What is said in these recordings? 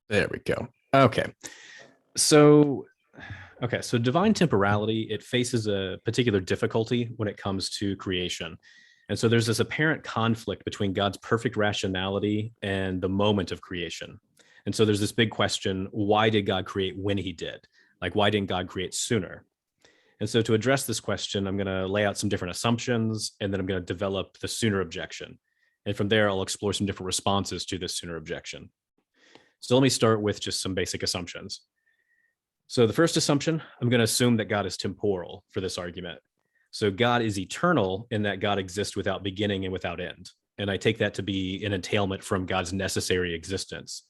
There we go. Okay. So, so divine temporality, it faces a particular difficulty when it comes to creation. And so there's this apparent conflict between God's perfect rationality and the moment of creation. And so there's this big question, why did God create when he did? Like, why didn't God create sooner? And so to address this question, I'm going to lay out some different assumptions, and then I'm going to develop the sooner objection. And from there, I'll explore some different responses to this sooner objection. So let me start with just some basic assumptions. So the first assumption, I'm going to assume that God is temporal for this argument. So God is eternal in that God exists without beginning and without end. And I take that to be an entailment from God's necessary existence.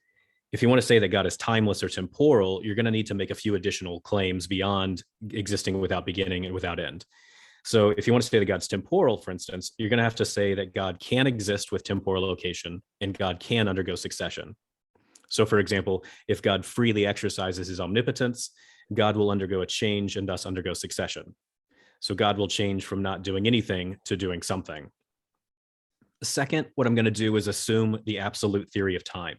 If you want to say that God is timeless or temporal, you're going to need to make a few additional claims beyond existing without beginning and without end. So if you want to say that God's temporal, for instance, you're going to have to say that God can exist with temporal location and God can undergo succession. So, for example, if God freely exercises his omnipotence, God will undergo a change and thus undergo succession. So God will change from not doing anything to doing something. Second, what I'm going to do is assume the absolute theory of time.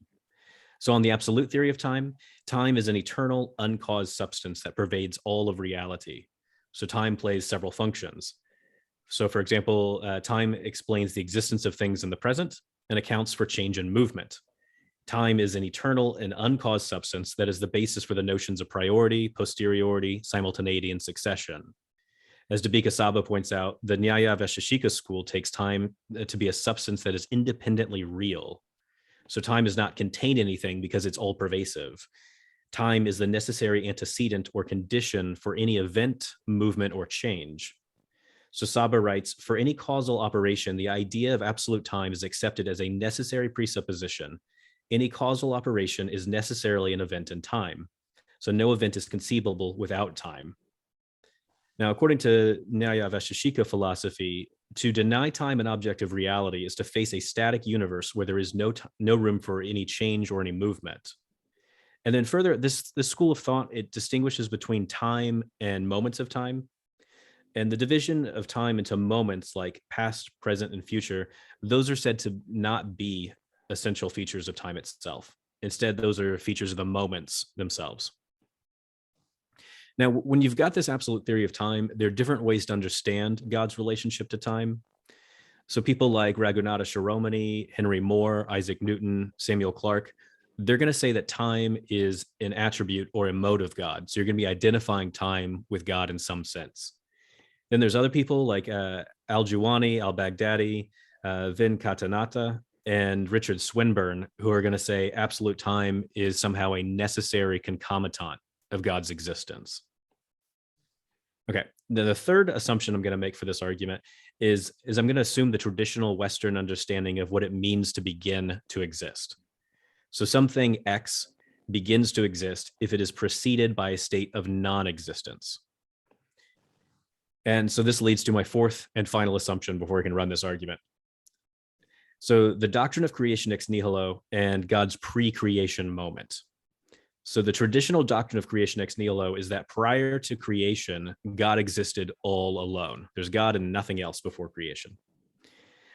So on the absolute theory of time, time is an eternal, uncaused substance that pervades all of reality. So time plays several functions. So for example, time explains the existence of things in the present and accounts for change in movement. Time is an eternal and uncaused substance that is the basis for the notions of priority, posteriority, simultaneity, and succession. As Dabika Saba points out, the Nyaya Vaisheshika school takes time to be a substance that is independently real. So time does not contain anything because it's all pervasive. Time is the necessary antecedent or condition for any event, movement, or change. So Saba writes, for any causal operation, the idea of absolute time is accepted as a necessary presupposition. Any causal operation is necessarily an event in time. So no event is conceivable without time. Now, according to Nyaya Vaisheshika philosophy, to deny time an objective reality is to face a static universe where there is no room for any change or any movement. And then further, this school of thought, it distinguishes between time and moments of time. And the division of time into moments like past, present, and future, those are said to not be essential features of time itself. Instead, those are features of the moments themselves. Now, when you've got this absolute theory of time, there are different ways to understand God's relationship to time. So people like Raghunatha Shiromani, Henry Moore, Isaac Newton, Samuel Clarke, they're going to say that time is an attribute or a mode of God. So you're going to be identifying time with God in some sense. Then there's other people like Al-Juwani, Al-Baghdadi, Vin Katanata, and Richard Swinburne, who are going to say absolute time is somehow a necessary concomitant of God's existence. Okay, the third assumption I'm going to make for this argument is I'm going to assume the traditional Western understanding of what it means to begin to exist. So something X begins to exist if it is preceded by a state of non-existence. And so this leads to my fourth and final assumption before I can run this argument. So the doctrine of creation ex nihilo and God's pre-creation moment. So the traditional doctrine of creation ex nihilo is that prior to creation, God existed all alone. There's God and nothing else before creation.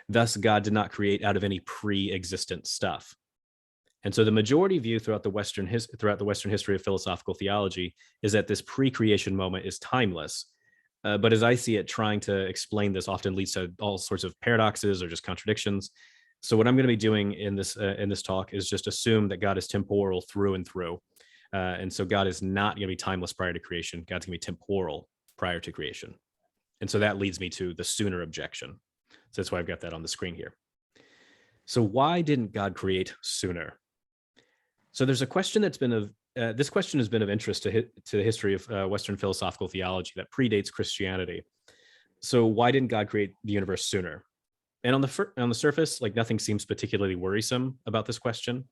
Thus, God did not create out of any pre-existent stuff. And so the majority view throughout the Western history of philosophical theology is that this pre-creation moment is timeless. But as I see it, trying to explain this often leads to all sorts of paradoxes or just contradictions. So what I'm going to be doing in this talk is just assume that God is temporal through and through. And so God is not going to be timeless prior to creation. God's going to be temporal prior to creation. And so that leads me to the sooner objection. So that's why I've got that on the screen here. So why didn't God create sooner? So there's a question that's been this question has been of interest to the history of Western philosophical theology that predates Christianity. So why didn't God create the universe sooner? And on the surface, like nothing seems particularly worrisome about this question.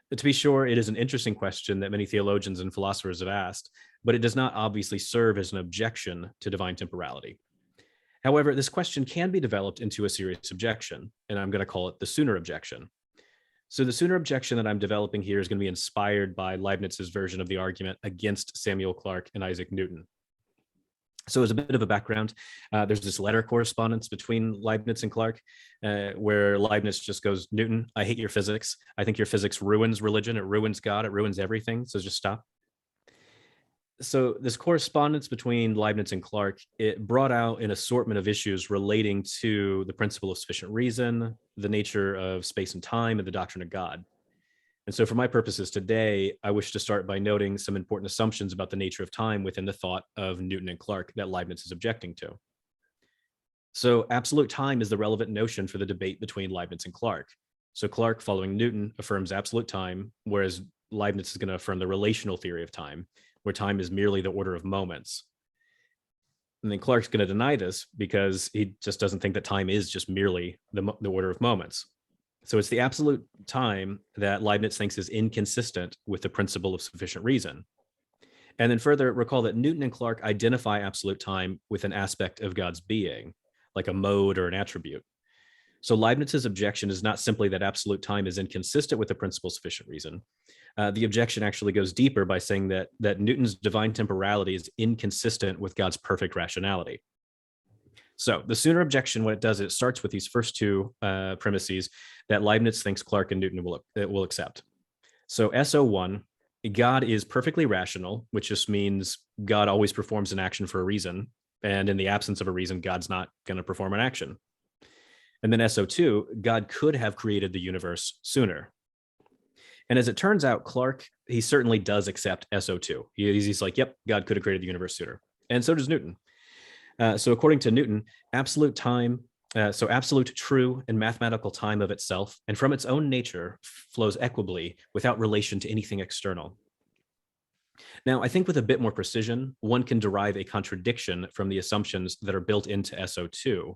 But to be sure, it is an interesting question that many theologians and philosophers have asked, but it does not obviously serve as an objection to divine temporality. However, this question can be developed into a serious objection, and I'm going to call it the sooner objection. So the sooner objection that I'm developing here is going to be inspired by Leibniz's version of the argument against Samuel Clarke and Isaac Newton. So as a bit of a background, there's this letter correspondence between Leibniz and Clarke, where Leibniz just goes, Newton, I hate your physics. I think your physics ruins religion. It ruins God. It ruins everything. So just stop. So this correspondence between Leibniz and Clarke, it brought out an assortment of issues relating to the principle of sufficient reason, the nature of space and time, and the doctrine of God. And so for my purposes today, I wish to start by noting some important assumptions about the nature of time within the thought of Newton and Clarke that Leibniz is objecting to. So absolute time is the relevant notion for the debate between Leibniz and Clarke. So Clarke, following Newton, affirms absolute time, whereas Leibniz is going to affirm the relational theory of time, where time is merely the order of moments. And then Clarke's going to deny this because he just doesn't think that time is just merely the order of moments. So it's the absolute time that Leibniz thinks is inconsistent with the principle of sufficient reason. And then further, recall that Newton and Clarke identify absolute time with an aspect of God's being, like a mode or an attribute. So Leibniz's objection is not simply that absolute time is inconsistent with the principle of sufficient reason. The objection actually goes deeper by saying that Newton's divine temporality is inconsistent with God's perfect rationality. So the sooner objection, what it does, it starts with these first two premises that Leibniz thinks Clarke and Newton will accept. So SO1, God is perfectly rational, which just means God always performs an action for a reason. And in the absence of a reason, God's not going to perform an action. And then SO2, God could have created the universe sooner. And as it turns out, Clarke, he certainly does accept SO2. He's like, yep, God could have created the universe sooner. And so does Newton. So according to Newton, absolute time, so absolute true and mathematical time of itself and from its own nature flows equably without relation to anything external. Now, I think with a bit more precision, one can derive a contradiction from the assumptions that are built into SO2.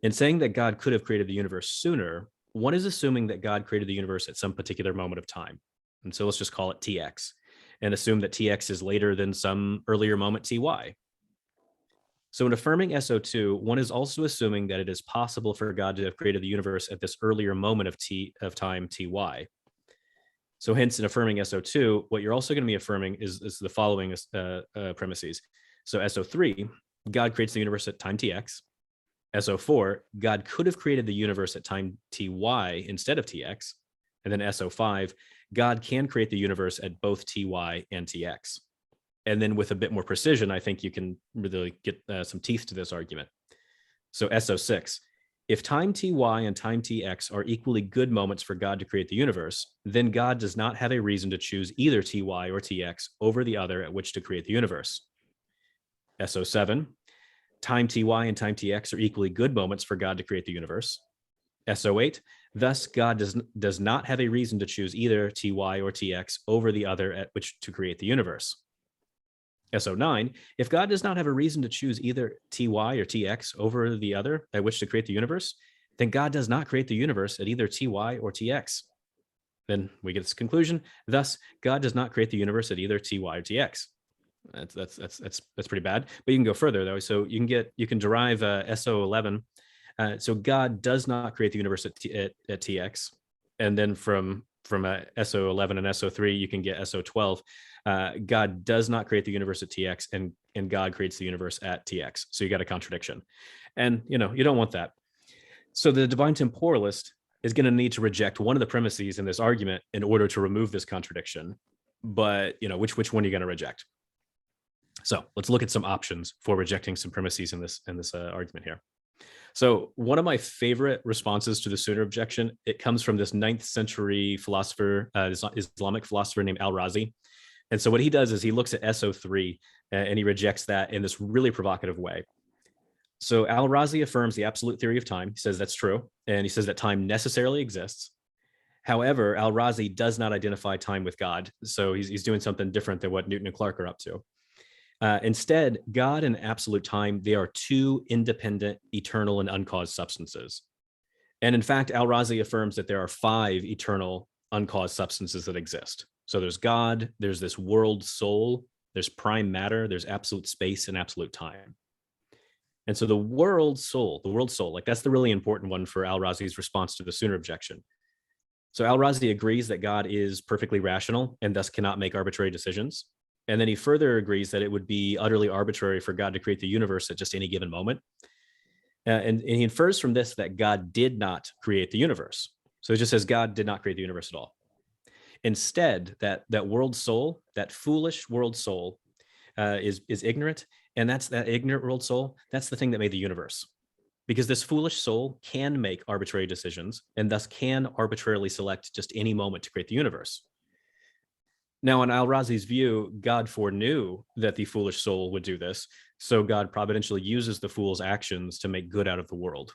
In saying that God could have created the universe sooner, one is assuming that God created the universe at some particular moment of time. And so let's just call it TX and assume that TX is later than some earlier moment TY. So in affirming SO2, one is also assuming that it is possible for God to have created the universe at this earlier moment of time TY. So hence in affirming SO2, what you're also going to be affirming is the following premises. So SO3, God creates the universe at time TX. SO4, God could have created the universe at time TY instead of TX. And then SO5, God can create the universe at both TY and TX. And then with a bit more precision, I think you can really get some teeth to this argument. So SO6, if time TY and time TX are equally good moments for God to create the universe, then God does not have a reason to choose either TY or TX over the other at which to create the universe. SO7, time TY and time TX are equally good moments for God to create the universe. SO8, thus God does not have a reason to choose either TY or TX over the other at which to create the universe. SO9, if God does not have a reason to choose either TY or TX over the other at which to create the universe, then God does not create the universe at either TY or TX. Then we get this conclusion. Thus, God does not create the universe at either TY or TX. That's pretty bad. But you can go further though. So you can derive SO11. So God does not create the universe at TX, and then from SO11 and SO3, you can get SO12. God does not create the universe at TX, and God creates the universe at TX. So you got a contradiction, and you don't want that. So the divine temporalist is going to need to reject one of the premises in this argument in order to remove this contradiction. But which one are you going to reject? So let's look at some options for rejecting some premises in this argument here. So one of my favorite responses to the sooner objection, it comes from this 9th century philosopher, Islamic philosopher named Al-Razi. And so what he does is he looks at SO3 and he rejects that in this really provocative way. So Al-Razi affirms the absolute theory of time. He says that's true. And he says that time necessarily exists. However, Al-Razi does not identify time with God. So he's doing something different than what Newton and Clarke are up to. Instead, God and absolute time, they are two independent, eternal, and uncaused substances. And in fact, Al-Razi affirms that there are 5 eternal, uncaused substances that exist. So there's God, there's this world soul, there's prime matter, there's absolute space, and absolute time. And so the world soul, like that's the really important one for Al-Razi's response to the sooner objection. So Al-Razi agrees that God is perfectly rational and thus cannot make arbitrary decisions. And then he further agrees that it would be utterly arbitrary for God to create the universe at just any given moment. And he infers from this that God did not create the universe. So it just says God did not create the universe at all. Instead, that world soul, that foolish world soul, is ignorant, and that's that ignorant world soul. That's the thing that made the universe, because this foolish soul can make arbitrary decisions and thus can arbitrarily select just any moment to create the universe. Now, in Al-Razi's view, God foreknew that the foolish soul would do this, so God providentially uses the fool's actions to make good out of the world.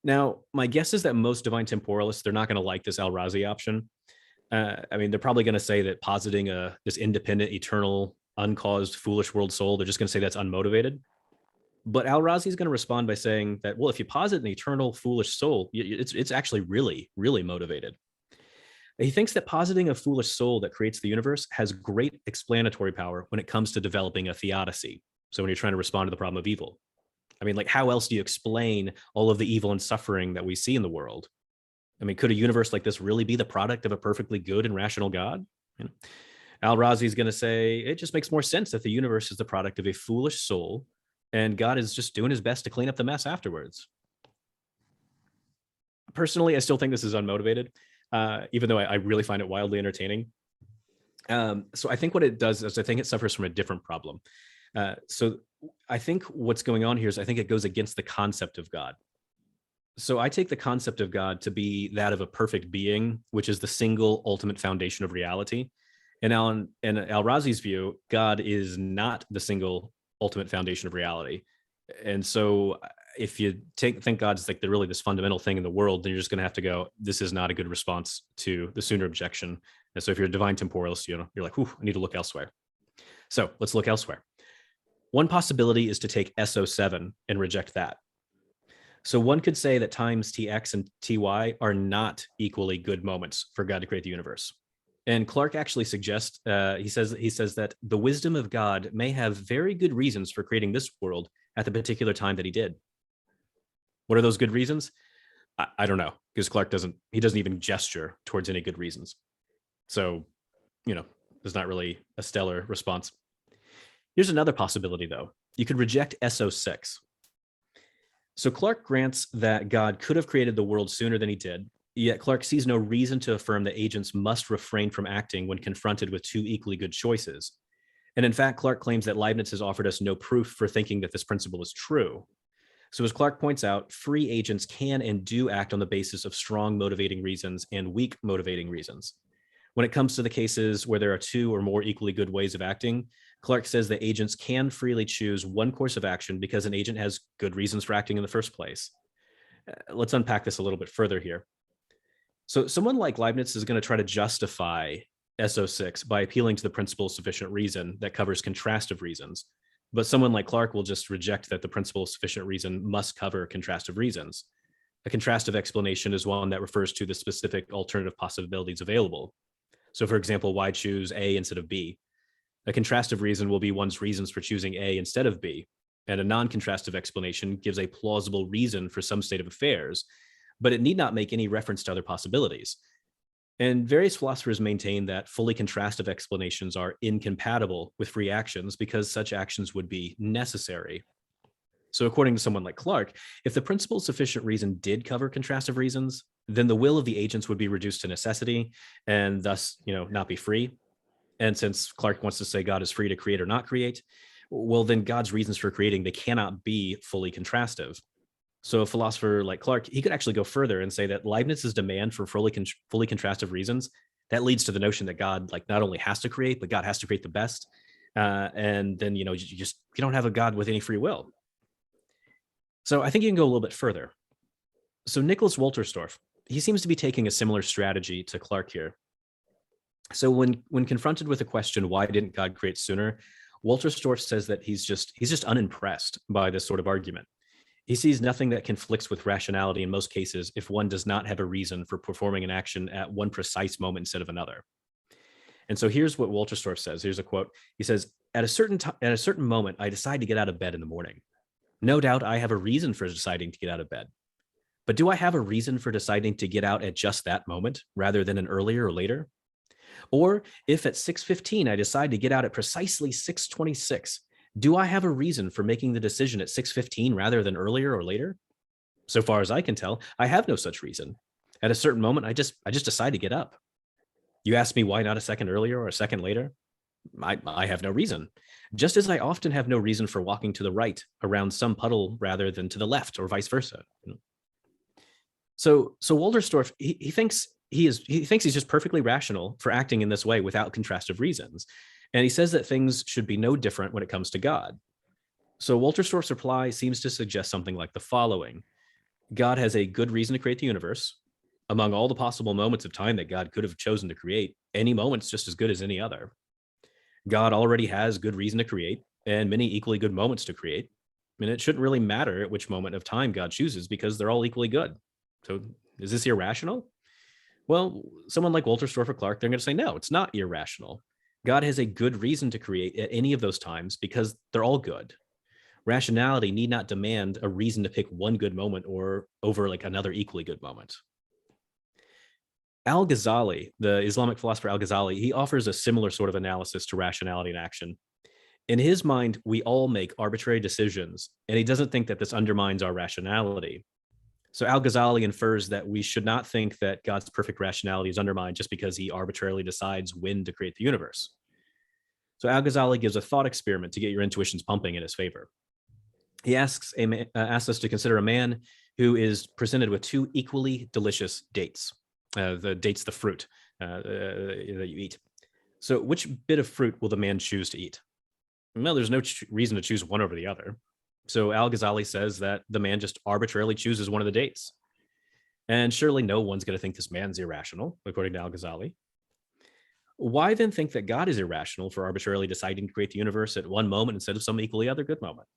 Now, my guess is that most divine temporalists, they're not going to like this Al-Razi option. I mean, they're probably going to say that positing this independent, eternal, uncaused, foolish world soul, they're just going to say that's unmotivated. But Al-Razi is going to respond by saying that, well, if you posit an eternal, foolish soul, it's actually really, really motivated. He thinks that positing a foolish soul that creates the universe has great explanatory power when it comes to developing a theodicy. So when you're trying to respond to the problem of evil, I mean, like, how else do you explain all of the evil and suffering that we see in the world? I mean, could a universe like this really be the product of a perfectly good and rational God? You know, Al-Razi is going to say it just makes more sense that the universe is the product of a foolish soul, and God is just doing his best to clean up the mess afterwards. Personally, I still think this is unmotivated, even though I really find it wildly entertaining. So I think what it does is I think it suffers from a different problem. So I think what's going on here is I think it goes against the concept of God. So I take the concept of God to be that of a perfect being, which is the single ultimate foundation of reality. And in Al-Razi's view, God is not the single ultimate foundation of reality. And so if you think God's like really this fundamental thing in the world, then you're just going to have to go, this is not a good response to the sooner objection. And so if you're a divine temporalist, you're like, I need to look elsewhere. So let's look elsewhere. One possibility is to take SO7 and reject that. So one could say that times Tx and Ty are not equally good moments for God to create the universe. And Clark actually suggests, he says that the wisdom of God may have very good reasons for creating this world at the particular time that he did. What are those good reasons? I don't know, because Clark doesn't even gesture towards any good reasons. So, there's not really a stellar response. Here's another possibility, though. You could reject SO6. So Clark grants that God could have created the world sooner than he did, yet Clark sees no reason to affirm that agents must refrain from acting when confronted with two equally good choices. And in fact, Clark claims that Leibniz has offered us no proof for thinking that this principle is true. So as Clark points out, free agents can and do act on the basis of strong motivating reasons and weak motivating reasons. When it comes to the cases where there are two or more equally good ways of acting, Clark says that agents can freely choose one course of action because an agent has good reasons for acting in the first place. Let's unpack this a little bit further here. So someone like Leibniz is going to try to justify SO6 by appealing to the principle of sufficient reason that covers contrastive reasons. But someone like Clark will just reject that the principle of sufficient reason must cover contrastive reasons. A contrastive explanation is one that refers to the specific alternative possibilities available. So for example, why choose A instead of B? A contrastive reason will be one's reasons for choosing A instead of B. And a non-contrastive explanation gives a plausible reason for some state of affairs, but it need not make any reference to other possibilities. And various philosophers maintain that fully contrastive explanations are incompatible with free actions because such actions would be necessary. So according to someone like Clark, if the principle of sufficient reason did cover contrastive reasons, then the will of the agents would be reduced to necessity and thus, not be free. And since Clark wants to say God is free to create or not create, well, then God's reasons for creating, they cannot be fully contrastive. So a philosopher like Clark, he could actually go further and say that Leibniz's demand for fully contrastive reasons, that leads to the notion that God not only has to create, but God has to create the best. And then, you don't have a God with any free will. So I think you can go a little bit further. So Nicholas Wolterstorff, he seems to be taking a similar strategy to Clark here. So when confronted with the question, why didn't God create sooner? Wolterstorff says that he's just unimpressed by this sort of argument. He sees nothing that conflicts with rationality in most cases if one does not have a reason for performing an action at one precise moment instead of another. And so here's what Wolterstorff says. Here's a quote. He says, at a certain moment, I decide to get out of bed in the morning. No doubt I have a reason for deciding to get out of bed. But do I have a reason for deciding to get out at just that moment rather than an earlier or later? Or if at 6:15 I decide to get out at precisely 6:26, do I have a reason for making the decision at 6:15 rather than earlier or later? So far as I can tell, I have no such reason. At a certain moment, I just decide to get up. You ask me why not a second earlier or a second later? I have no reason. Just as I often have no reason for walking to the right around some puddle rather than to the left or vice versa. So Walterstorff, he thinks he thinks he's just perfectly rational for acting in this way without contrastive reasons. And he says that things should be no different when it comes to God. So Walterstorff's reply seems to suggest something like the following: God has a good reason to create the universe. Among all the possible moments of time that God could have chosen to create, any moment's just as good as any other. God already has good reason to create and many equally good moments to create. And it shouldn't really matter at which moment of time God chooses because they're all equally good. So is this irrational? Well, someone like Walterstorff or Clark, they're going to say, no, it's not irrational. God has a good reason to create at any of those times because they're all good. Rationality need not demand a reason to pick one good moment or over like another equally good moment. Al-Ghazali, the Islamic philosopher Al-Ghazali, he offers a similar sort of analysis to rationality in action. In his mind, we all make arbitrary decisions, and he doesn't think that this undermines our rationality. So Al-Ghazali infers that we should not think that God's perfect rationality is undermined just because he arbitrarily decides when to create the universe. So Al-Ghazali gives a thought experiment to get your intuitions pumping in his favor. He asks us to consider a man who is presented with two equally delicious dates. The date's the fruit that you eat. So which bit of fruit will the man choose to eat? Well, there's no reason to choose one over the other. So Al-Ghazali says that the man just arbitrarily chooses one of the dates. And surely no one's going to think this man's irrational, according to Al-Ghazali. Why then think that God is irrational for arbitrarily deciding to create the universe at one moment instead of some equally other good moment?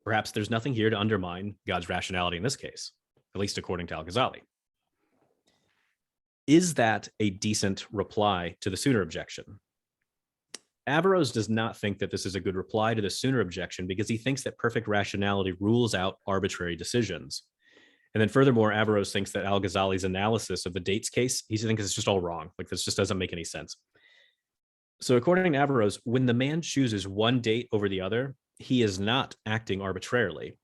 Perhaps there's nothing here to undermine God's rationality in this case, at least according to Al-Ghazali. Is that a decent reply to the Sooner objection? Averroes does not think that this is a good reply to the Sooner objection because he thinks that perfect rationality rules out arbitrary decisions. And then furthermore, Averroes thinks that Al-Ghazali's analysis of the dates case, he thinks it's just all wrong. Like this just doesn't make any sense. So according to Averroes, when the man chooses one date over the other, he is not acting arbitrarily.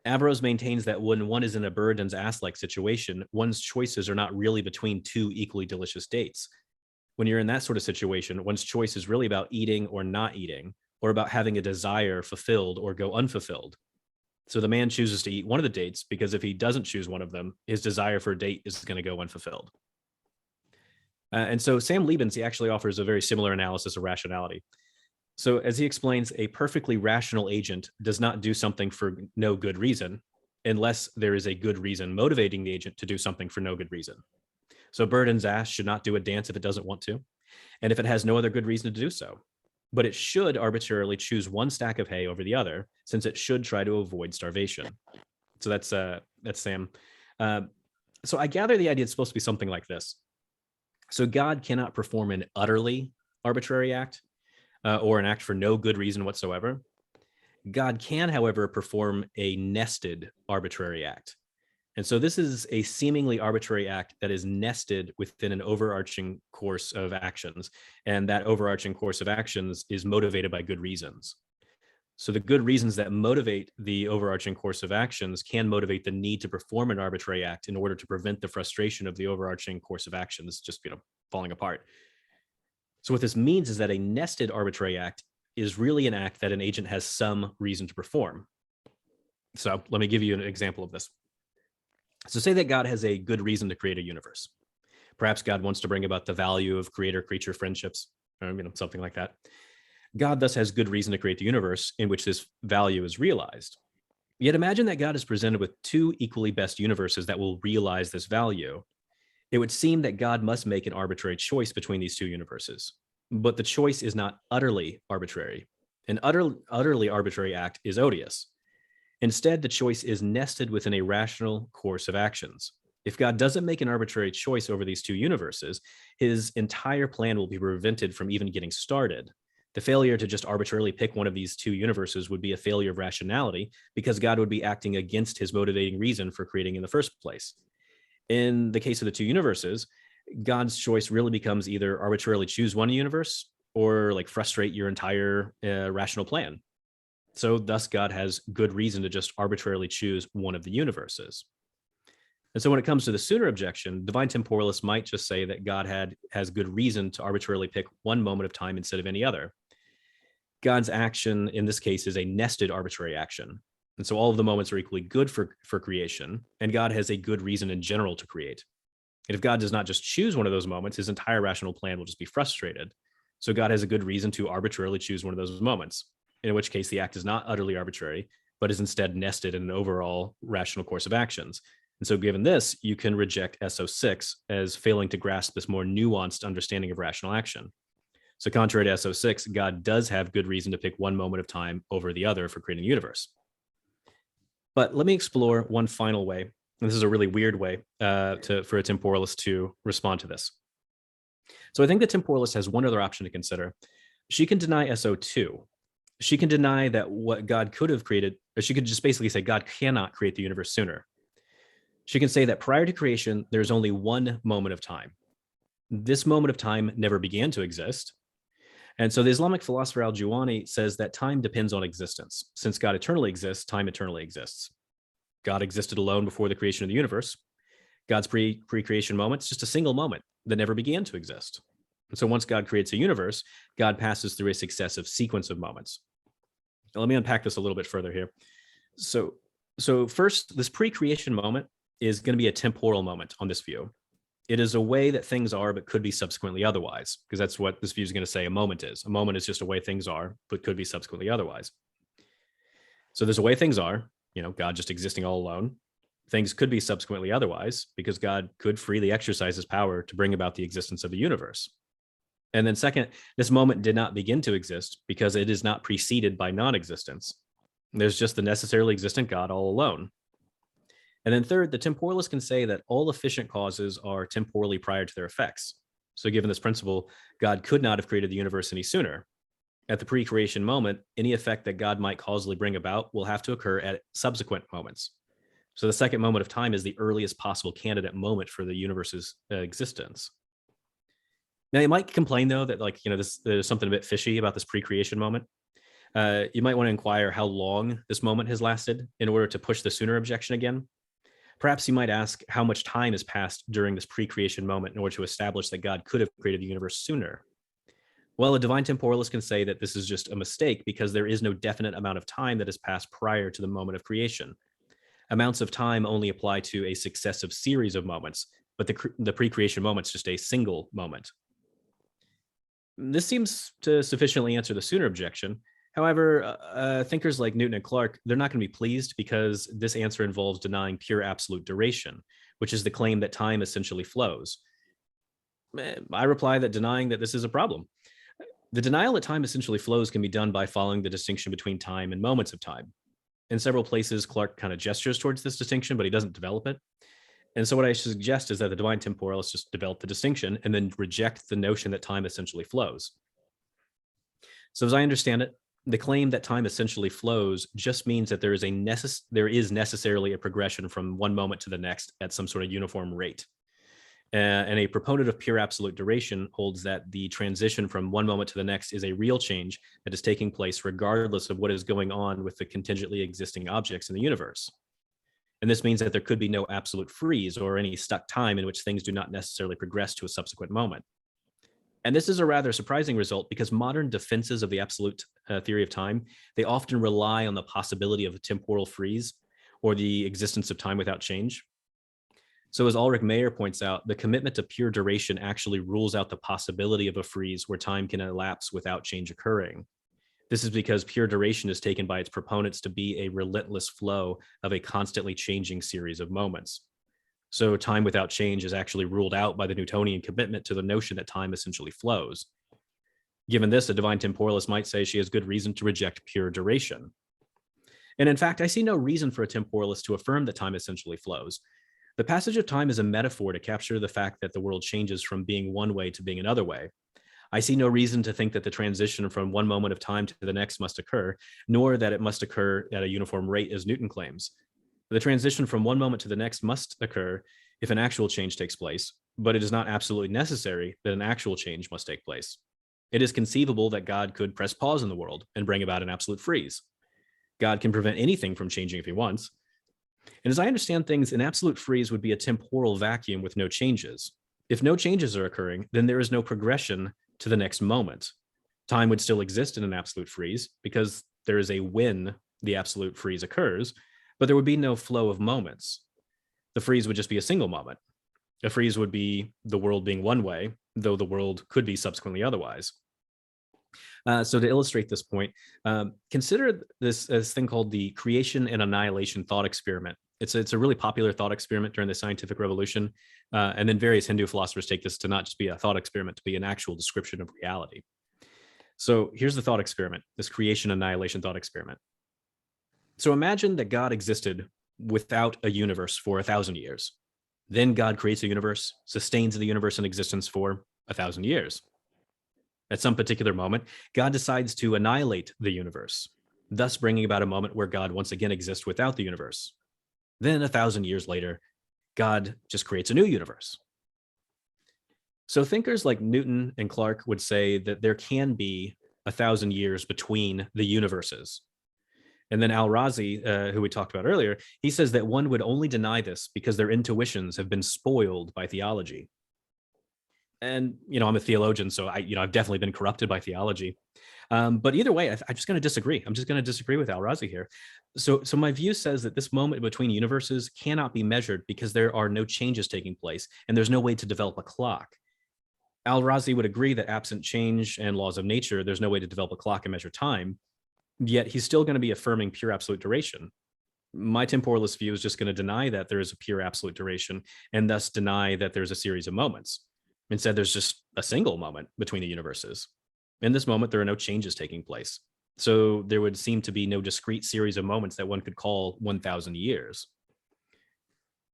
Averroes maintains that when one is in a Buridan's ass-like situation, one's choices are not really between two equally delicious dates. When you're in that sort of situation, one's choice is really about eating or not eating, or about having a desire fulfilled or go unfulfilled. So the man chooses to eat one of the dates because if he doesn't choose one of them, his desire for a date is going to go unfulfilled. And so Sam Liebens, he actually offers a very similar analysis of rationality. So as he explains, a perfectly rational agent does not do something for no good reason unless there is a good reason motivating the agent to do something for no good reason. So Buridan's ass should not do a dance if it doesn't want to, and if it has no other good reason to do so. But it should arbitrarily choose one stack of hay over the other, since it should try to avoid starvation. So that's Sam. So I gather the idea is supposed to be something like this. So God cannot perform an utterly arbitrary act or an act for no good reason whatsoever. God can, however, perform a nested arbitrary act. And so this is a seemingly arbitrary act that is nested within an overarching course of actions. And that overarching course of actions is motivated by good reasons. So the good reasons that motivate the overarching course of actions can motivate the need to perform an arbitrary act in order to prevent the frustration of the overarching course of actions just, falling apart. So what this means is that a nested arbitrary act is really an act that an agent has some reason to perform. So let me give you an example of this. So say that God has a good reason to create a universe. Perhaps God wants to bring about the value of creator-creature friendships, or something like that. God thus has good reason to create the universe in which this value is realized. Yet imagine that God is presented with two equally best universes that will realize this value. It would seem that God must make an arbitrary choice between these two universes. But the choice is not utterly arbitrary. An utterly arbitrary act is odious. Instead, the choice is nested within a rational course of actions. If God doesn't make an arbitrary choice over these two universes, his entire plan will be prevented from even getting started. The failure to just arbitrarily pick one of these two universes would be a failure of rationality because God would be acting against his motivating reason for creating in the first place. In the case of the two universes, God's choice really becomes either arbitrarily choose one universe or like frustrate your entire rational plan. So thus God has good reason to just arbitrarily choose one of the universes. And so when it comes to the sooner objection, divine temporalists might just say that God has good reason to arbitrarily pick one moment of time instead of any other. God's action in this case is a nested arbitrary action. And so all of the moments are equally good for creation, and God has a good reason in general to create. And if God does not just choose one of those moments, his entire rational plan will just be frustrated. So God has a good reason to arbitrarily choose one of those moments, in which case the act is not utterly arbitrary, but is instead nested in an overall rational course of actions. And so given this, you can reject SO6 as failing to grasp this more nuanced understanding of rational action. So contrary to SO6, God does have good reason to pick one moment of time over the other for creating the universe. But let me explore one final way, and this is a really weird way for a temporalist to respond to this. So I think the temporalist has one other option to consider. She can deny SO2. She can deny that what God could have created, or she could just basically say God cannot create the universe sooner. She can say that prior to creation, there's only one moment of time. This moment of time never began to exist. And so the Islamic philosopher Al-Juwani says that time depends on existence. Since God eternally exists, time eternally exists. God existed alone before the creation of the universe. God's pre-creation moment is just a single moment that never began to exist. And so once God creates a universe, God passes through a successive sequence of moments. Now, let me unpack this a little bit further here. So first, this pre-creation moment is going to be a temporal moment on this view. It is a way that things are, but could be subsequently otherwise, because that's what this view is going to say a moment is. A moment is just a way things are, but could be subsequently otherwise. So there's a way things are, God just existing all alone. Things could be subsequently otherwise, because God could freely exercise his power to bring about the existence of the universe. And then second, this moment did not begin to exist because it is not preceded by non-existence. There's just the necessarily existent God all alone. And then third, the temporalists can say that all efficient causes are temporally prior to their effects. So given this principle, God could not have created the universe any sooner. At the pre-creation moment, any effect that God might causally bring about will have to occur at subsequent moments. So the second moment of time is the earliest possible candidate moment for the universe's existence. Now, you might complain, though, that there's something a bit fishy about this pre-creation moment. You might want to inquire how long this moment has lasted in order to push the sooner objection again. Perhaps you might ask how much time has passed during this pre-creation moment in order to establish that God could have created the universe sooner. Well, a divine temporalist can say that this is just a mistake because there is no definite amount of time that has passed prior to the moment of creation. Amounts of time only apply to a successive series of moments, but the pre-creation moment is just a single moment. This seems to sufficiently answer the sooner objection. However, thinkers like Newton and Clark, they're not going to be pleased because this answer involves denying pure absolute duration, which is the claim that time essentially flows. I reply that denying that this is a problem. The denial that time essentially flows can be done by following the distinction between time and moments of time. In several places, Clark kind of gestures towards this distinction, but he doesn't develop it. And so what I suggest is that the divine temporalists just develop the distinction and then reject the notion that time essentially flows. So as I understand it, the claim that time essentially flows just means that there is necessarily a progression from one moment to the next at some sort of uniform rate. And a proponent of pure absolute duration holds that the transition from one moment to the next is a real change that is taking place regardless of what is going on with the contingently existing objects in the universe. And this means that there could be no absolute freeze or any stuck time in which things do not necessarily progress to a subsequent moment. And this is a rather surprising result because modern defenses of the absolute theory of time, they often rely on the possibility of a temporal freeze or the existence of time without change. So as Ulrich Mayer points out, the commitment to pure duration actually rules out the possibility of a freeze where time can elapse without change occurring. This is because pure duration is taken by its proponents to be a relentless flow of a constantly changing series of moments. So time without change is actually ruled out by the Newtonian commitment to the notion that time essentially flows. Given this, a divine temporalist might say she has good reason to reject pure duration. And in fact, I see no reason for a temporalist to affirm that time essentially flows. The passage of time is a metaphor to capture the fact that the world changes from being one way to being another way. I see no reason to think that the transition from one moment of time to the next must occur, nor that it must occur at a uniform rate as Newton claims. The transition from one moment to the next must occur if an actual change takes place, but it is not absolutely necessary that an actual change must take place. It is conceivable that God could press pause in the world and bring about an absolute freeze. God can prevent anything from changing if he wants. And as I understand things, an absolute freeze would be a temporal vacuum with no changes. If no changes are occurring, then there is no progression to the next moment. Time would still exist in an absolute freeze because there is a when the absolute freeze occurs, but there would be no flow of moments. The freeze would just be a single moment. A freeze would be the world being one way, though the world could be subsequently otherwise. So to illustrate this point, consider this thing called the creation and annihilation thought experiment. It's a really popular thought experiment during the scientific revolution. And then various Hindu philosophers take this to not just be a thought experiment, to be an actual description of reality. So here's the thought experiment, this creation annihilation thought experiment. So imagine that God existed without a universe for 1,000 years. Then God creates a universe, sustains the universe in existence for 1,000 years. At some particular moment, God decides to annihilate the universe, thus bringing about a moment where God once again exists without the universe. Then 1,000 years later, God just creates a new universe. So thinkers like Newton and Clarke would say that there can be 1,000 years between the universes. And then Al-Razi, who we talked about earlier, he says that one would only deny this because their intuitions have been spoiled by theology. And, I'm a theologian, so I've definitely been corrupted by theology. But either way, I'm just going to disagree. I'm just going to disagree with Al-Razi here. So my view says that this moment between universes cannot be measured because there are no changes taking place, and there's no way to develop a clock. Al-Razi would agree that absent change and laws of nature, there's no way to develop a clock and measure time, yet he's still going to be affirming pure absolute duration. My temporalist view is just going to deny that there is a pure absolute duration and thus deny that there's a series of moments. Instead, there's just a single moment between the universes. In this moment, there are no changes taking place. So there would seem to be no discrete series of moments that one could call 1,000 years.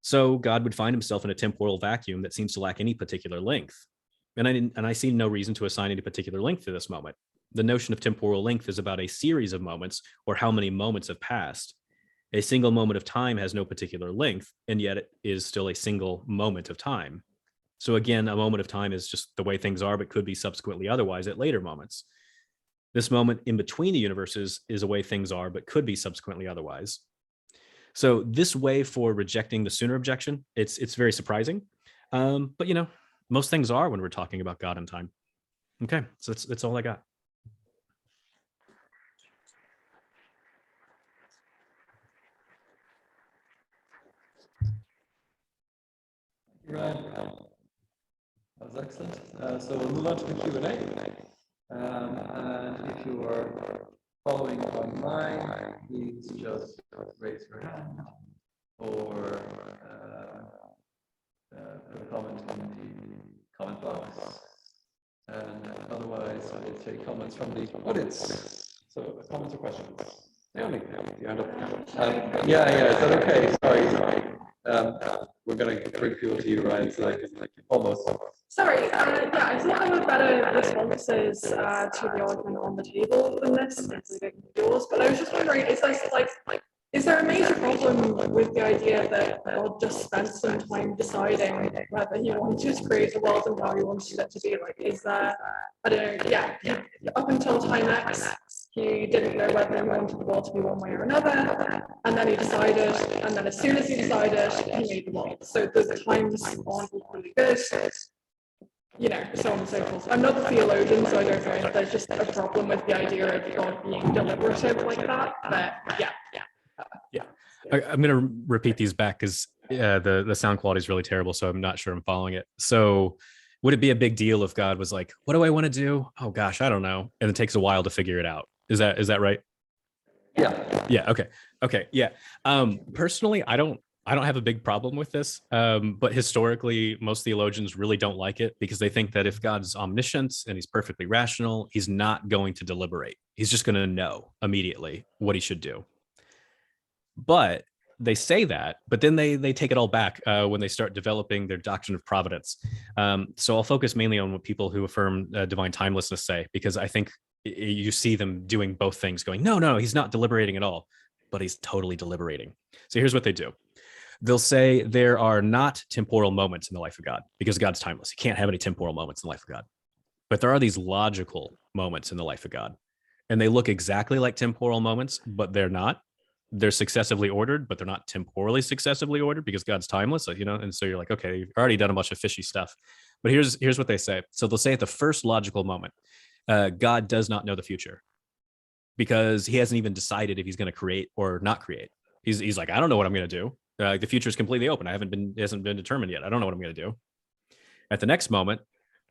So God would find himself in a temporal vacuum that seems to lack any particular length. And I see no reason to assign any particular length to this moment. The notion of temporal length is about a series of moments or how many moments have passed. A single moment of time has no particular length, and yet it is still a single moment of time. So again, a moment of time is just the way things are, but could be subsequently otherwise at later moments. This moment in between the universes is the way things are, but could be subsequently otherwise. So this way for rejecting the sooner objection, it's very surprising. But most things are when we're talking about God and time. Okay, so that's all I got. Ryan, that was excellent. So we'll move on to the Q&A. And if you are following online, please just raise your hand or put a comment in the comment box. And otherwise, we'll take comments from the audience. So comments or questions? Naomi, you end up. Yeah, is that okay? Sorry. We're going to bring people to you, Ryan, so almost. Sorry, I think there were better responses to the argument on the table than this, including yours, but I was just wondering, is there a major problem with the idea that God just spent some time deciding whether he wanted to create a world and how he wanted it to be? Is there, I don't know, up until time X, he didn't know whether he wanted the world to be one way or another, and then he decided, and then as soon as he decided, he made the world. So the times aren't equally good, so on and so forth. I'm not a theologian, so I don't know if there's just a problem with the idea of God being deliberative like that, but yeah. I'm going to repeat these back because the sound quality is really terrible, so I'm not sure I'm following it. So would it be a big deal if God was like, what do I want to do? Oh gosh, I don't know. And it takes a while to figure it out. Is that right? Yeah. Okay. Yeah. Personally, I don't have a big problem with this. But historically, most theologians really don't like it because they think that if God's omniscient and he's perfectly rational, he's not going to deliberate. He's just going to know immediately what he should do. But they say that, but then they take it all back when they start developing their doctrine of providence. So I'll focus mainly on what people who affirm divine timelessness say, because I think you see them doing both things, going, no, he's not deliberating at all, but he's totally deliberating. So here's what they do. They'll say there are not temporal moments in the life of God because God's timeless. You can't have any temporal moments in the life of God. But there are these logical moments in the life of God. And they look exactly like temporal moments, but they're not. They're successively ordered, but they're not temporally successively ordered because God's timeless, you know. And so you're like, okay, you've already done a bunch of fishy stuff. But here's what they say. So they'll say at the first logical moment, God does not know the future because he hasn't even decided if he's going to create or not create. He's like, I don't know what I'm going to do. The future is completely open. It hasn't been determined yet. I don't know what I'm going to do. At the next moment,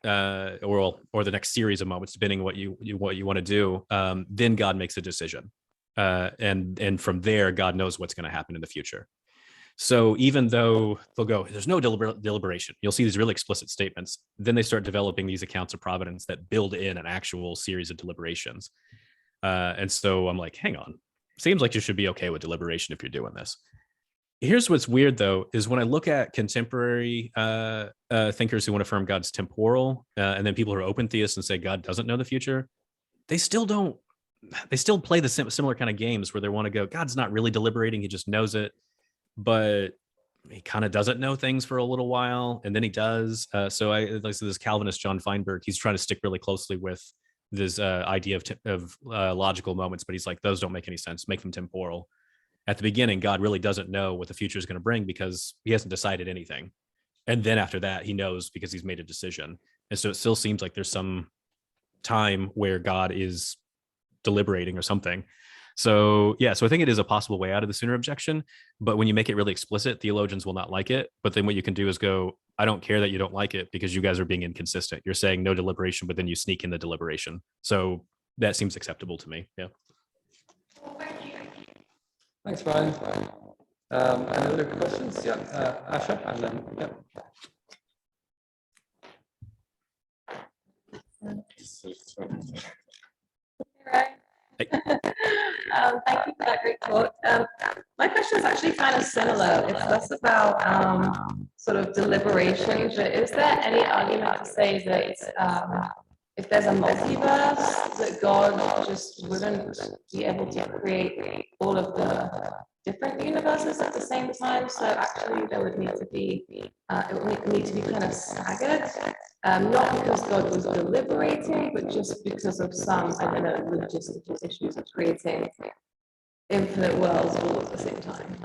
or the next series of moments, depending on what you want to do, then God makes a decision, and from there, God knows what's going to happen in the future. So even though they'll go, there's no deliberation, you'll see these really explicit statements. Then they start developing these accounts of providence that build in an actual series of deliberations. And so I'm like, hang on, seems like you should be okay with deliberation if you're doing this. Here's what's weird, though, is when I look at contemporary thinkers who want to affirm God's temporal, and then people who are open theists and say God doesn't know the future, they still don't. They still play the similar kind of games where they want to go, God's not really deliberating; he just knows it, but he kind of doesn't know things for a little while, and then he does. So I like this Calvinist John Feinberg. He's trying to stick really closely with this idea of logical moments, but he's like, those don't make any sense. Make them temporal. At the beginning, God really doesn't know what the future is going to bring because he hasn't decided anything. And then after that, he knows because he's made a decision. And so it still seems like there's some time where God is deliberating or something. So yeah, so I think it is a possible way out of the sooner objection. But when you make it really explicit, theologians will not like it. But then what you can do is go, I don't care that you don't like it because you guys are being inconsistent. You're saying no deliberation, but then you sneak in the deliberation. So that seems acceptable to me. Yeah. Thanks, Brian. Any other questions? Yeah, Asha, and then, yeah. Hey. Thank you for that great talk. My question is actually kind of similar. It's less about sort of deliberation, but is there any argument to say that if there's a multiverse, that God just wouldn't be able to create all of the different universes at the same time? So actually, there would need to be it would need to be kind of staggered, not because God was deliberating, but just because of some, I don't know, logistical issues of creating infinite worlds all at the same time.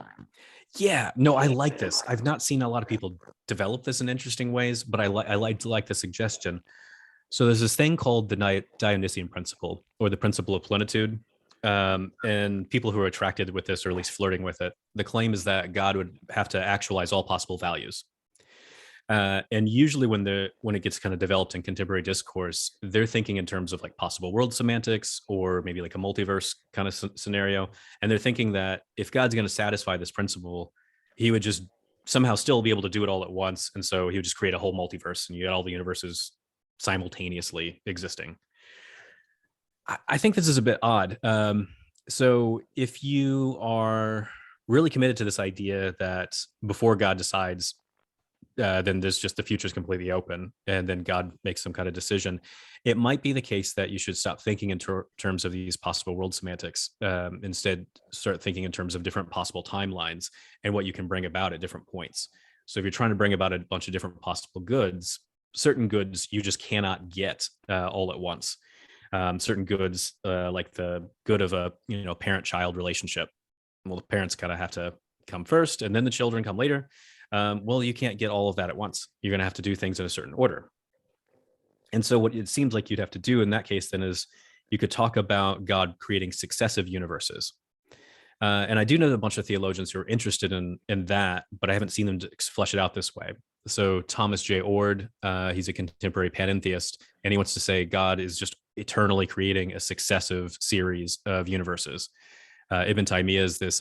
Yeah, no, I like this. I've not seen a lot of people develop this in interesting ways, but I like the suggestion. So there's this thing called the Dionysian principle, or the principle of plenitude. And people who are attracted with this, or at least flirting with it, the claim is that God would have to actualize all possible values. And usually when it gets kind of developed in contemporary discourse, they're thinking in terms of like possible world semantics, or maybe like a multiverse kind of scenario. And they're thinking that if God's going to satisfy this principle, he would just somehow still be able to do it all at once. And so he would just create a whole multiverse and you got all the universes simultaneously existing. I think this is a bit odd. So if you are really committed to this idea that before God decides, then there's just the future is completely open, and then God makes some kind of decision, it might be the case that you should stop thinking in terms of these possible world semantics. Instead, start thinking in terms of different possible timelines and what you can bring about at different points. So if you're trying to bring about a bunch of different possible goods, certain goods you just cannot get all at once. Certain goods, like the good of a parent-child relationship, well, the parents kind of have to come first, and then the children come later. Well, you can't get all of that at once. You're going to have to do things in a certain order. And so what it seems like you'd have to do in that case then is you could talk about God creating successive universes. And I do know a bunch of theologians who are interested in that, but I haven't seen them flesh it out this way. So Thomas J. Ord, he's a contemporary panentheist, and he wants to say God is just eternally creating a successive series of universes. Ibn Taymiyyah is this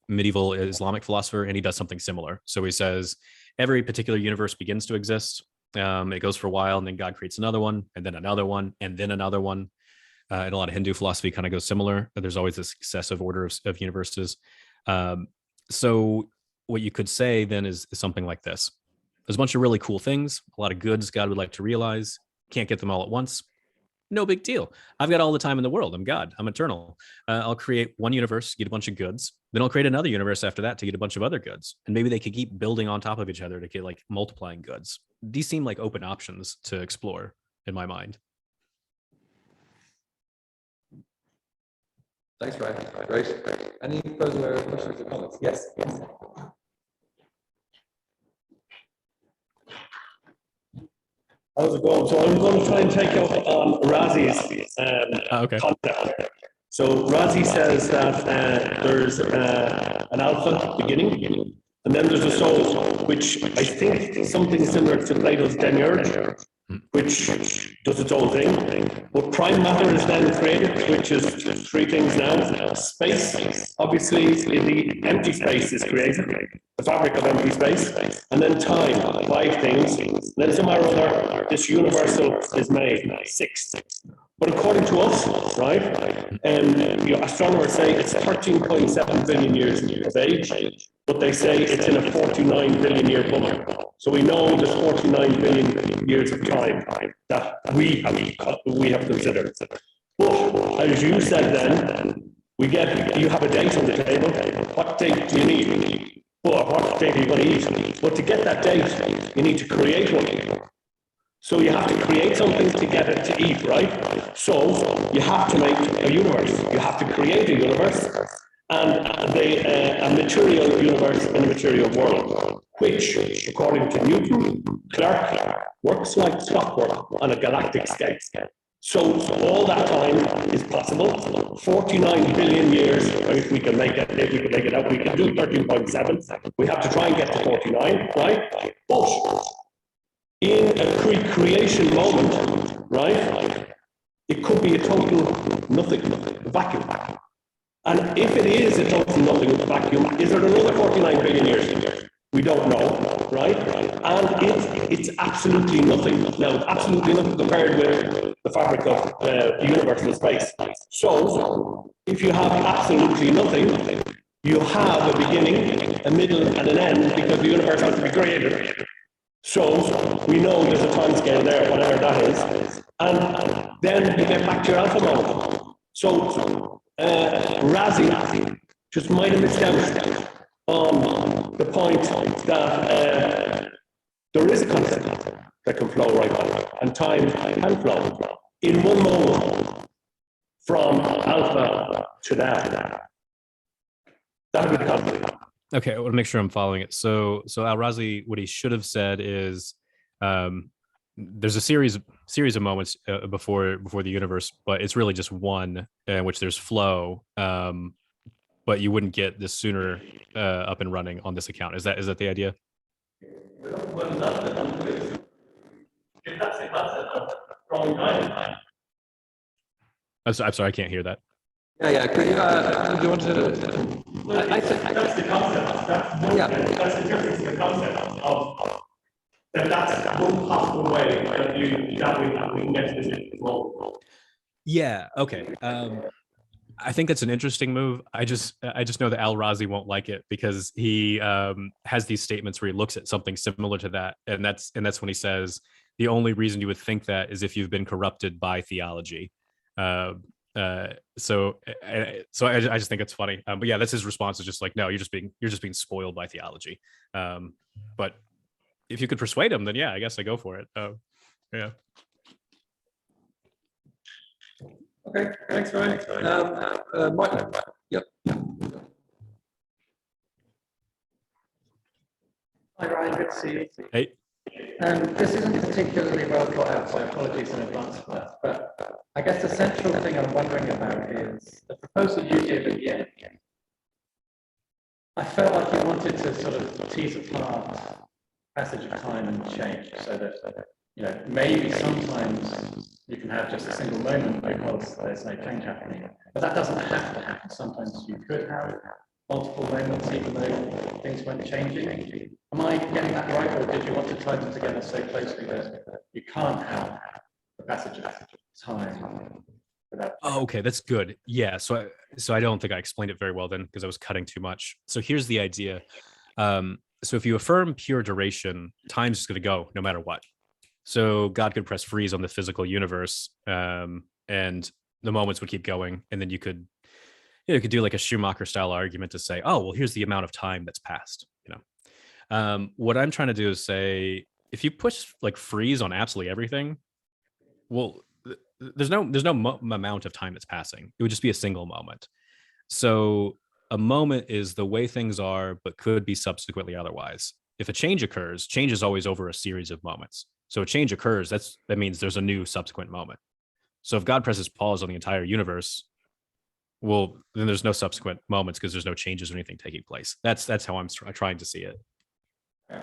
medieval Islamic philosopher, and he does something similar. So he says every particular universe begins to exist. It goes for a while, and then God creates another one, and then another one, and then another one. And a lot of Hindu philosophy kind of goes similar. There's always this successive order of universes. So what you could say then is something like this. There's a bunch of really cool things, a lot of goods God would like to realize. Can't get them all at once. No big deal. I've got all the time in the world. I'm God. I'm eternal. I'll create one universe, get a bunch of goods. Then I'll create another universe after that to get a bunch of other goods. And maybe they could keep building on top of each other to get like multiplying goods. These seem like open options to explore in my mind. Thanks, Ryan. Great. Any further questions or comments? Yes. How's it going? So I'm going to try and take up Razi's Okay. concept. So Razi says that there's an alpha beginning, and then there's a soul, which I think something similar to Plato's demiurge, which does its own thing. But prime matter is then created, which is three things now. Space, obviously, the empty space is created, the fabric of empty space, and then time, five things. Then somehow or other, this universal is made, six. But according to us, right, astronomers say it's 13.7 billion years of age, but they say it's in a 49 billion year bubble. So we know there's 49 billion years of time that we have considered. But as you said then, you have a date on the table. What date do you need? Well, what date are you going to eat? But to get that date, you need to create one. So you have to create something to get it to eat, right? So you have to make a universe. You have to create a universe and a material universe and a material world, which, according to Newton, Clark, works like clockwork on a galactic scale. So all that time is possible. 49 billion years, if we can make it out, we can do 13.7. We have to try and get to 49, right? But in a creation moment, right, it could be a total nothing, a vacuum. And if it is a total nothing, a vacuum, is there another 49 billion years? We don't know, right? And it's absolutely nothing. Now, absolutely nothing compared with the fabric of the universe and space. So, if you have absolutely nothing, you have a beginning, a middle, and an end, because the universe has to be created. So we know there's a time scale there, whatever that is, and then you get back to your alpha mode. So Razi just might have missed out on the point that there is a concept that can flow right now, and time can flow in one moment from alpha to that. That would be the concept. Okay, I want to make sure I'm following it. So Al-Razi, what he should have said is, there's a series of moments before the universe, but it's really just one in which there's flow. But you wouldn't get this sooner up and running on this account. Is that the idea? I'm sorry, I can't hear that. Yeah. Do you want to? I think that's the concept. That's the difference in the concept of that's one possible way that we can get to this role. Yeah. Okay. I think that's an interesting move. I just know that Al-Razi won't like it because he has these statements where he looks at something similar to that, and that's when he says the only reason you would think that is if you've been corrupted by theology. So I just think it's funny. But yeah, that's his response is just like, no, you're just being spoiled by theology. But if you could persuade him, then yeah, I guess I go for it. Yeah. Okay, thanks, Ryan. Mike. Yep. Hi, Ryan. Good to see you. Hey. This isn't particularly well thought out, so apologies in advance for that. But I guess the central thing I'm wondering about is the proposal you gave at the end. I felt like you wanted to sort of tease apart passage of time and change, so that maybe sometimes you can have just a single moment because there's no change happening. But that doesn't have to happen. Sometimes you could have multiple moments, even though things weren't changing. Am I getting that right, or did you want to tie them together so closely that you can't have the passage of time without? Oh, okay, that's good. Yeah, so I don't think I explained it very well then because I was cutting too much. So here's the idea. So if you affirm pure duration, time's just going to go no matter what. So God could press freeze on the physical universe, and the moments would keep going, and then you could do like a Schumacher style argument to say, oh well, here's the amount of time that's passed. What I'm trying to do is say, if you push like freeze on absolutely everything, well, there's no amount of time that's passing. It would just be a single moment. So a moment is the way things are, but could be subsequently otherwise. If a change occurs, change is always over a series of moments. So a change occurs, that means there's a new subsequent moment. So if God presses pause on the entire universe, well, then there's no subsequent moments because there's no changes or anything taking place. That's how I'm trying to see it.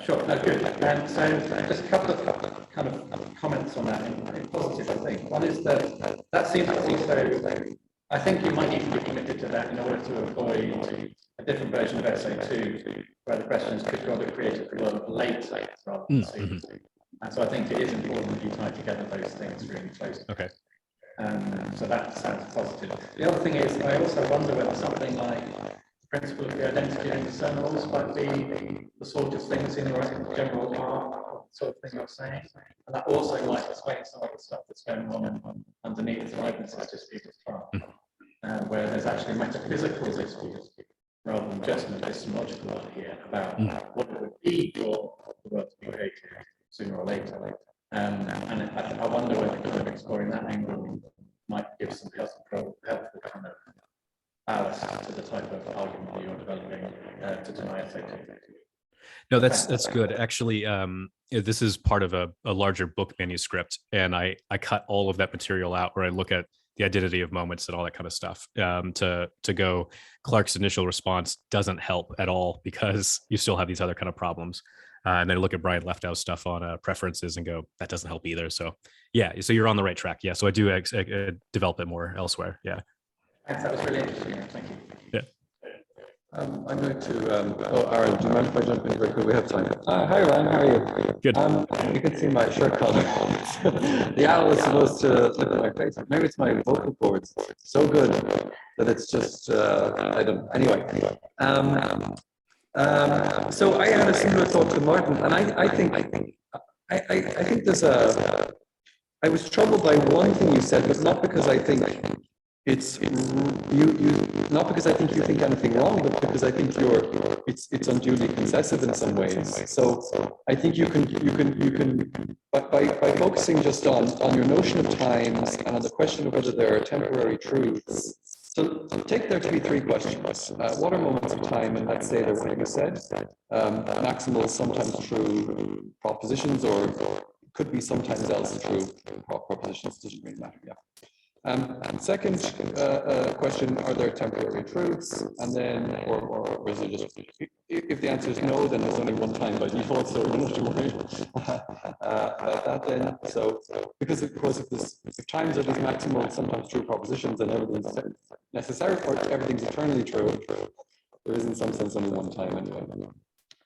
Sure, no, good. So just a couple of kind of comments on that in positive, I think. One is that seems to be so, I think you might need to be committed to that in order to avoid a different version of SA2, where the question is, could God have created the world later rather than sooner? And so I think it is important that you tie together those things really closely. Okay. So that sounds positive. The other thing is, I also wonder whether something like the principle of the identity of discernables might be the sort of things in your general art, sort of thing you're saying. And that also might explain some of the stuff that's going on underneath the Leibniz's dispute of art, where there's actually metaphysical dispute rather than just an epistemological one here about what it would be for the world to be created sooner or later. And I wonder whether kind of exploring that angle might give some helpful kind of ballast to the type of argument that you're developing to deny SA2. No, that's good. Actually, this is part of a larger book manuscript, and I cut all of that material out where I look at the identity of moments and all that kind of stuff. To go, Clark's initial response doesn't help at all because you still have these other kind of problems. And then I look at Brian Leftow's stuff on preferences and go, that doesn't help either. So yeah, so you're on the right track. Yeah, so I do develop it more elsewhere. Yeah. Thanks, that was really interesting. Thank you. Yeah. I'm going to, Aaron, do you mind if I jump in very quickly? We have time. Hi, Ryan, how are you? Good. You can see my shirt color. The owl is supposed to look at my face. Maybe it's my vocal cords. So good that it's just, I don't, anyway. So I had a similar thought to Martin, and I think there's I was troubled by one thing you said, but not because I think it's not because I think you think anything wrong, but because I think it's unduly concessive in some ways. So I think you can by focusing just on your notion of times and on the question of whether there are temporary truths. So take there to be three questions. What are moments of time? And let's say they're what you said, maximal, sometimes true propositions, or could be sometimes else true propositions. Doesn't really matter. Yeah. Second question: are there temporary truths? And then, or is it just if the answer is no, then there's only one time by default, so we don't have to worry about that. Then, so because of course, if times are these maximal, sometimes true propositions, and everything's necessary or everything's eternally true, there is in some sense only one time anyway.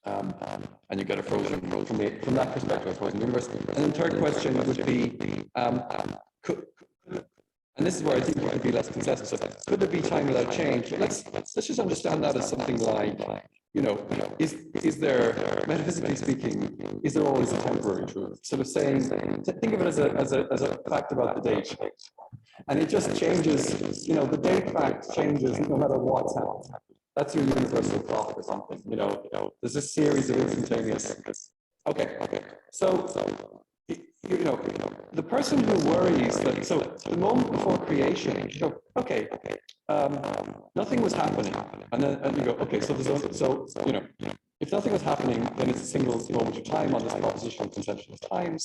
And you get a frozen from that perspective, a frozen universe. And then third question would be, and this is where I think it could be less concessive. So could there be time without change? Let's just understand that as something like, is there, metaphysically speaking, is there always a temporary truth? Sort of saying, think of it as a fact about the date. And it just changes, the date fact changes no matter what's happened. That's your universal clock or something, there's a series of instantaneous. Okay. So the person who worries that, so the moment before creation, you go, okay, nothing was happening. And then you go, okay, so if nothing was happening, then it's a single moment of time on this proposition of conception of times.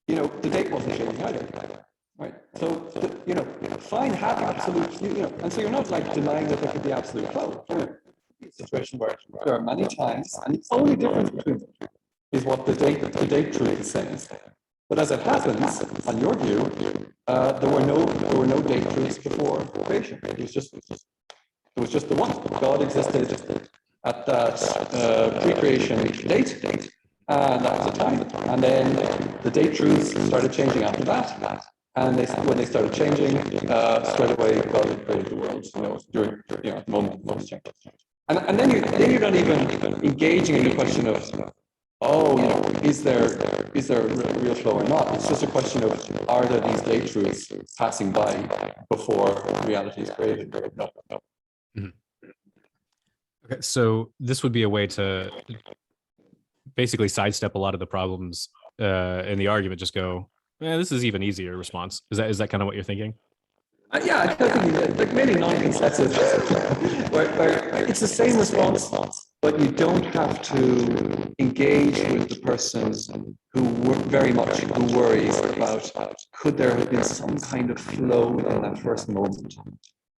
The date wasn't changing either. Right. So, fine, have absolute, and so you're not like denying that there could be absolute flow. A situation where there are many times, and the only difference between them is what the date truth is saying. But as it happens, on your view, there were no date truths before creation. It was just the one. God existed at that pre-creation date, and that was the time. And then the date truths started changing after that. And when they started changing, straight away God had created the world. During at the moment the change. And then you're not even engaging in the question of, oh, you know, is there a real flow or not? It's just a question of, are there these late truths passing by before reality is created? No. Okay, so this would be a way to basically sidestep a lot of the problems in the argument. Just go, this is even easier response. Is that kind of what you're thinking? Yeah, I think like maybe non-consensus, where it's the same response, but you don't have to engage with the person who very much who worries about could there have been some kind of flow in that first moment.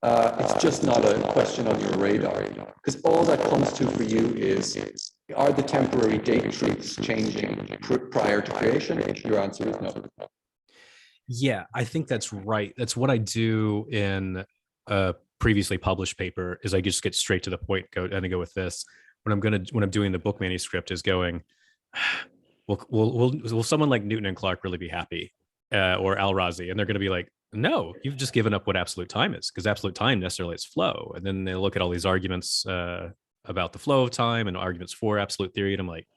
It's just not a question on your radar, because all that comes to for you is, are the temporary date truths changing prior to creation? Your answer is no. Yeah, I think that's right. That's what I do in a previously published paper. Is I just get straight to the point. Go with this. When I'm doing the book manuscript, is going. Will someone like Newton and Clark really be happy, or Al-Razi? And they're going to be like, no, you've just given up what absolute time is, because absolute time necessarily is flow. And then they look at all these arguments about the flow of time and arguments for absolute theory, and I'm like,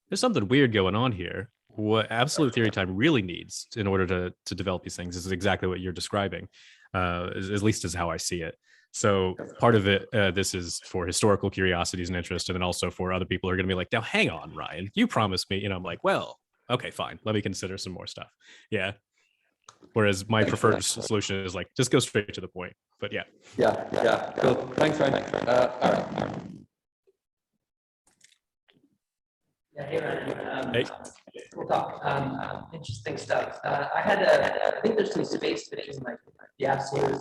there's something weird going on here. What absolute theory time really needs in order to develop these things is exactly what you're describing, at least is how I see it. So part of it, this is for historical curiosities and interest, and then also for other people who are going to be like, now hang on, Ryan, you promised me, I'm like, well, okay, fine, let me consider some more stuff. Yeah. Whereas my preferred solution is like, just go straight to the point. But yeah. Yeah. Cool. Thanks, Ryan. All right. Yeah, hey, Ryan. Hey. We'll talk. Interesting stuff. I think there's some space between like the absolute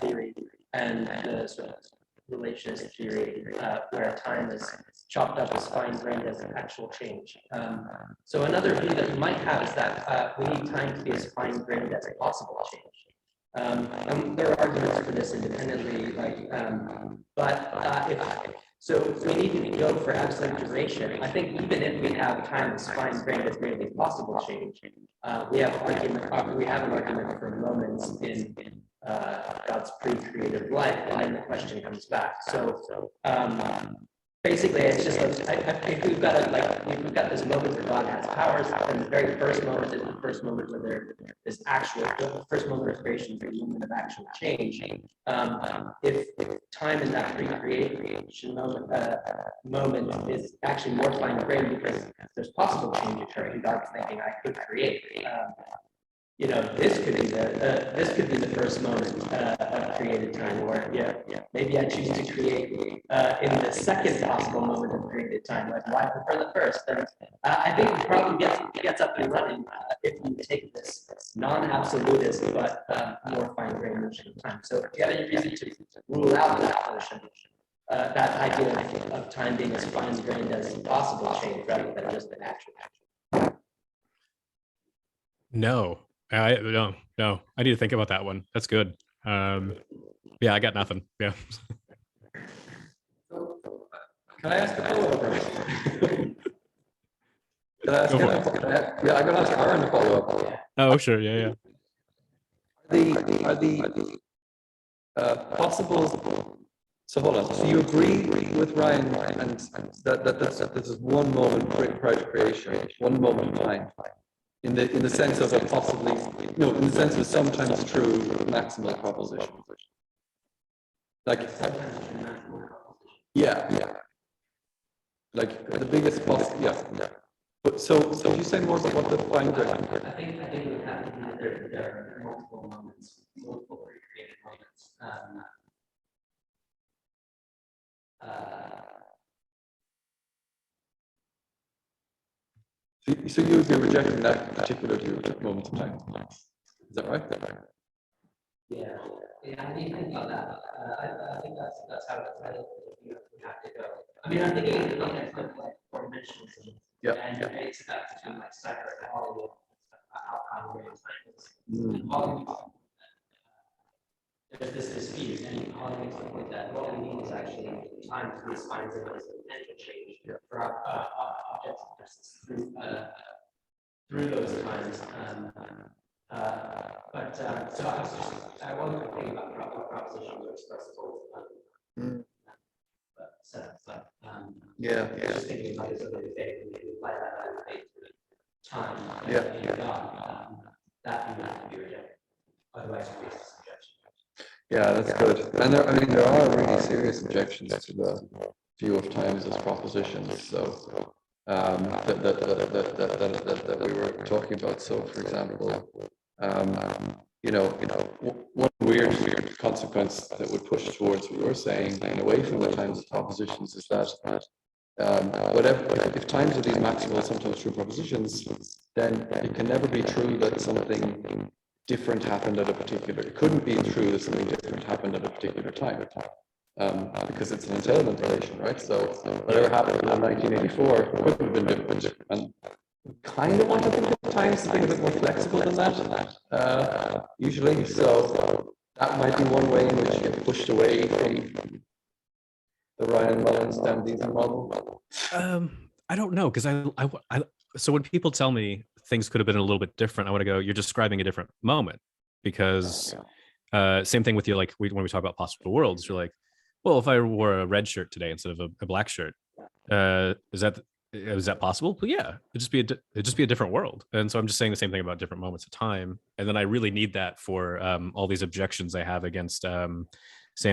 theory and the sort of relationist theory, where time is chopped up as fine-grained as actual change. So another view that you might have is that we need time to be as fine-grained as possible change. And there are arguments for this independently, so we need to go for absolute duration. I think even if we have time as fine-grained as maybe possible change, we have an argument for moments in God's pre-creative life, and then the question comes back. So basically, it's just if we've got this moment where God has powers, and the very first moment is the first moment where there is the first moment of creation, the moment of actual change. If time in that pre-creation moment is actually more fine-grained because there's possible change occurring, God's thinking, I could create. This could be the first moment of created time, or maybe I choose to create in the second possible moment of created time. Like, why prefer the first? And I think the problem gets up and running if you take this non-absolutist but more fine-grained notion of time. So if you have any reason to rule out that notion, that idea of time being as fine-grained as possible change rather than just an actual. No. No. I need to think about that one. That's good. Yeah, I got nothing. Yeah. Can I ask a follow-up? I'm going to ask Aaron a follow-up. Oh, sure. Yeah. Are the possible? So hold on. So you agree with Ryan and that this is one moment prior to creation, one moment in time. In the sense of in the sense of sometimes true maximal proposition. Like, like the biggest possible, But so you say more about what the fine grain? I think it would have to be that there are multiple moments, multiple recreated moments. So you would be rejecting that particular view at moments of time. Is that right? Yeah, I mean, think about that. I think that's how you have to go. I mean, I'm thinking in the context of like four-dimensionalism. And it makes it up between like Cypher and Hollywood, how great time is. And Hollywood, there's this dispute, and Hollywood makes the point that what we need is actually time to be spines as potential change for objects of justice through those times. So I wasn't thinking about what propositions are expressible. Yeah. Just thinking about this other day, we could apply that time. Yeah. That would have to be rejected. Otherwise, it faces objection. Yeah, that's good. And there, I mean, there are really serious objections to the view of times as propositions. So that we were talking about. So, for example, one weird consequence that would push towards what you're saying and away from the times as propositions is that if times are these maximal, sometimes true propositions, then it can never be true that something different happened at a particular. It couldn't be true that something different happened at a particular time. Because it's an entailment relation, right? So whatever happened in 1984 couldn't have been different. And kind of want to think of times to be a bit more flexible than that, usually. So that might be one way in which you get pushed away from the Ryan Mullins Dandies model. I don't know, because so when people tell me things could have been a little bit different, I want to go, you're describing a different moment, because same thing with you, like when we talk about possible worlds, you're like, well, if I wore a red shirt today instead of a black shirt, is that possible? Well, yeah, it'd just be a different world. And so I'm just saying the same thing about different moments of time. And then I really need that for all these objections I have against Sam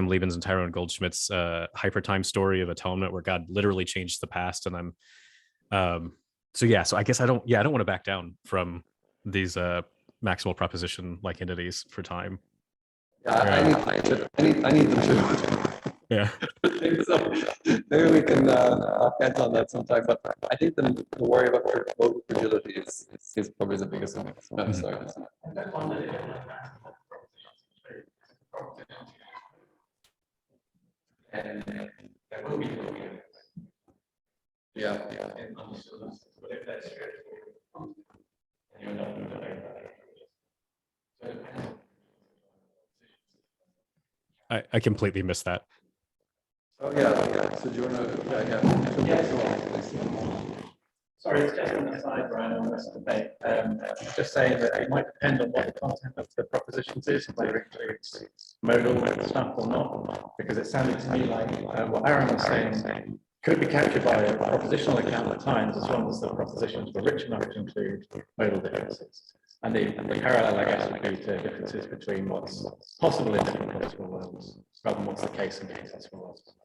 Liebens and Tyrone Goldschmidt's hypertime story of atonement, where God literally changed the past. And I'm so I guess I don't want to back down from these maximal proposition like entities for time. Yeah, I need them too. Yeah. So maybe we can heads on that sometime. But I think the worry about vote fragility is probably the biggest thing. I'm sorry. And there will be Yeah. but if that's true, you're not going to know that. I completely missed that. Oh yeah. So do you want to? Yeah. Sorry, it's just an aside, Brian, on this debate. Just saying that it might depend on what the content of the propositions is, whether it includes modal stuff or not, because it sounded to me like what Aaron was saying could be captured by a propositional account at times, as long as the propositions were rich enough to include modal differences. And the parallel, I guess, would be to differences between what's possible in different possible worlds, rather than what's the case in different possible worlds.